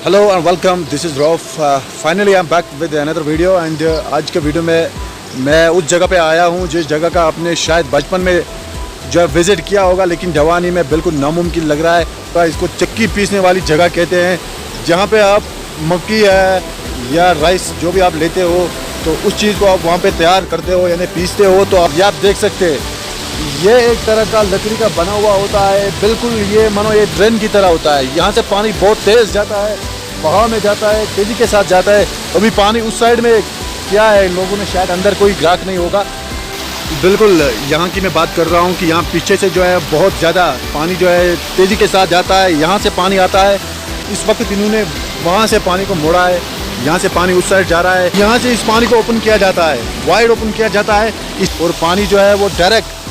Hello and welcome, this is rough. Finally I am back with another video and आज के video में मैं उस जगह पे आया हूँ जिस जगह का आपने शायद बचपन में जो है विज़िट किया होगा, लेकिन जवानी में बिल्कुल नामुमकिन लग रहा है। तो इसको चक्की पीसने वाली जगह कहते हैं, जहाँ पे आप मक्की है या राइस जो भी आप लेते हो तो उस चीज़ को आप वहाँ पे तैयार करते हो यानी पीसते हो। तो आप देख सकते हैं ये एक तरह का लकड़ी का बना हुआ होता है, बिल्कुल ये मानो ये ड्रेन की तरह होता है। यहाँ से पानी बहुत तेज़ जाता है, बहाव में जाता है, तेज़ी के साथ जाता है। अभी पानी उस साइड में क्या है, लोगों ने शायद अंदर कोई ग्राहक नहीं होगा। बिल्कुल यहाँ की मैं बात कर रहा हूँ कि यहाँ पीछे से जो है बहुत ज़्यादा पानी जो है तेज़ी के साथ जाता है। यहाँ से पानी आता है, इस वक्त इन्होंने वहाँ से पानी को मोड़ा है, यहाँ से पानी उस साइड जा रहा है। यहाँ से इस पानी को ओपन किया जाता है, वाइड ओपन किया जाता है और पानी जो है वो डायरेक्ट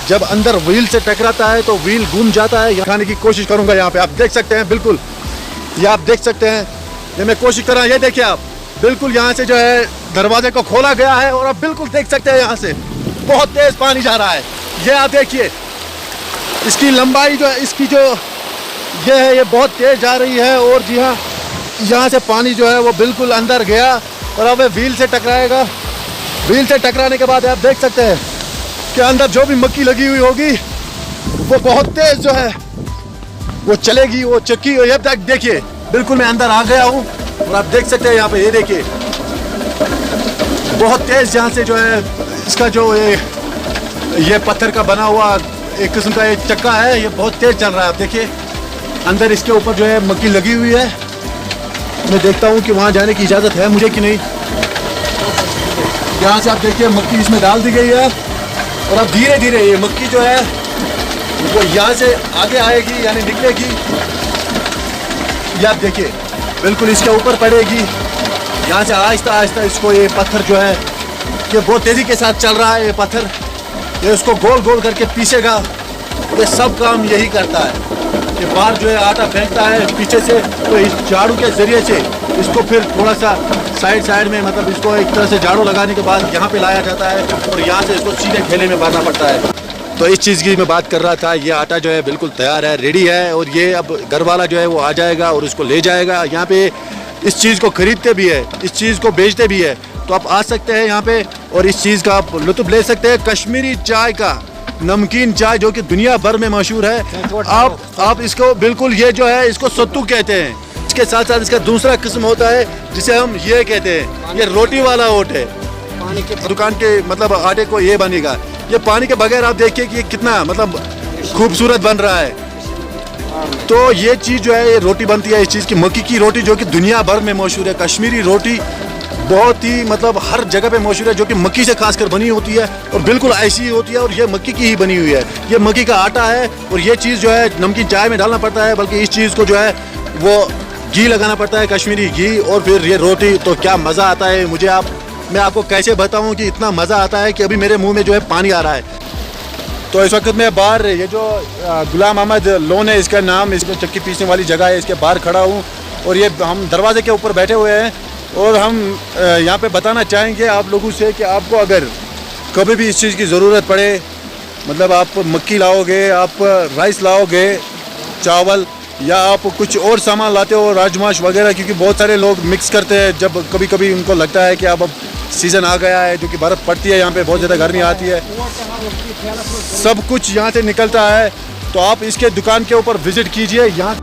जब अंदर व्हील से टकराता है तो व्हील घूम जाता है। खाने की कोशिश करूंगा, यहाँ पे आप देख सकते हैं, बिल्कुल ये आप देख सकते हैं, ये मैं कोशिश कर रहा हूँ। ये देखिए आप, बिल्कुल यहाँ से जो है दरवाजे को खोला गया है और आप बिल्कुल देख सकते हैं यहाँ से बहुत तेज पानी जा रहा है। ये आप देखिए, इसकी लंबाई जो है, इसकी जो ये है, ये बहुत तेज जा रही है। और जी हाँ, यहाँ से पानी जो है वो बिल्कुल अंदर गया और अब व्हील से टकराएगा। व्हील से टकराने के बाद आप देख सकते हैं के अंदर जो भी मक्की लगी हुई होगी वो बहुत तेज जो है वो चलेगी, वो चक्की। ये तक देखिए, बिल्कुल मैं अंदर आ गया हूँ और आप देख सकते हैं यहाँ पे, ये देखिए बहुत तेज यहाँ से जो है इसका जो ये पत्थर का बना हुआ एक किस्म का एक चक्का है, ये बहुत तेज चल रहा है। आप देखिए अंदर इसके ऊपर जो है मक्की लगी हुई है। मैं देखता हूँ कि वहाँ जाने की इजाज़त है मुझे कि नहीं। यहाँ से आप देखिए मक्की इसमें डाल दी गई है और अब धीरे धीरे ये मक्की जो है वो यहाँ से आगे आएगी यानी निकलेगी। ये आप देखिए बिल्कुल इसके ऊपर पड़ेगी। यहाँ से आहिस्ता आहिस्ता इसको ये पत्थर जो है ये बहुत तेज़ी के साथ चल रहा है, ये पत्थर ये उसको गोल गोल करके पीसेगा। ये सब काम यही करता है। ये बाहर जो है आटा फेंकता है पीछे से, तो इस झाड़ू के ज़रिए से इसको फिर थोड़ा सा साइड में, मतलब इसको एक तरह से झाड़ू लगाने के बाद यहाँ पे लाया जाता है और यहाँ से इसको सीधे ठेले में भरना पड़ता है। तो इस चीज़ की मैं बात कर रहा था। ये आटा जो है बिल्कुल तैयार है, रेडी है और ये अब घर वाला जो है वो आ जाएगा और इसको ले जाएगा। यहाँ पे इस चीज़ को खरीदते भी है, इस चीज़ को बेचते भी है। तो आप आ सकते हैं यहाँ पे और इस चीज़ का आप लुत्फ़ ले सकते हैं। कश्मीरी चाय का, नमकीन चाय जो कि दुनिया भर में मशहूर है। आप इसको बिल्कुल, ये जो है इसको सत्तू कहते हैं। इसके साथ साथ इसका दूसरा किस्म होता है जिसे हम ये कहते हैं, ये रोटी वाला ओट है। पानी के दुकान के मतलब आटे को ये बनेगा। ये पानी के बगैर आप देखिए कि ये कितना मतलब खूबसूरत बन रहा है। तो ये चीज़ जो है ये रोटी बनती है इस चीज़ की, मक्की की रोटी जो कि दुनिया भर में मशहूर है। कश्मीरी रोटी बहुत ही मतलब हर जगह पे मशहूर है, जो कि मक्की से खासकर बनी होती है और बिल्कुल ऐसी ही होती है और ये मक्की की ही बनी हुई है। ये मक्की का आटा है और ये चीज़ जो है नमकीन चाय में डालना पड़ता है, बल्कि इस चीज़ को जो है वो घी लगाना पड़ता है, कश्मीरी घी, और फिर ये रोटी। तो क्या मज़ा आता है मुझे, मैं आपको कैसे बताऊँ कि इतना मज़ा आता है कि अभी मेरे मुँह में जो है पानी आ रहा है। तो इस वक्त मैं बाहर, ये जो गुलाम अहमद लोन है इसका नाम, इसको चक्की पीसने वाली जगह है, इसके बाहर खड़ा हूँ और ये हम दरवाजे के ऊपर बैठे हुए हैं और हम यहाँ पे बताना चाहेंगे आप लोगों से कि आपको अगर कभी भी इस चीज़ की ज़रूरत पड़े, मतलब आप मक्की लाओगे, आप राइस लाओगे, चावल, या आप कुछ और सामान लाते हो, राजमाश वगैरह, क्योंकि बहुत सारे लोग मिक्स करते हैं जब कभी कभी उनको लगता है कि अब सीज़न आ गया है, जो कि बर्फ़ पड़ती है यहाँ पे, बहुत ज़्यादा गर्मी आती है, सब कुछ यहाँ से निकलता है। तो आप इसके दुकान के ऊपर विज़िट कीजिए। यहाँ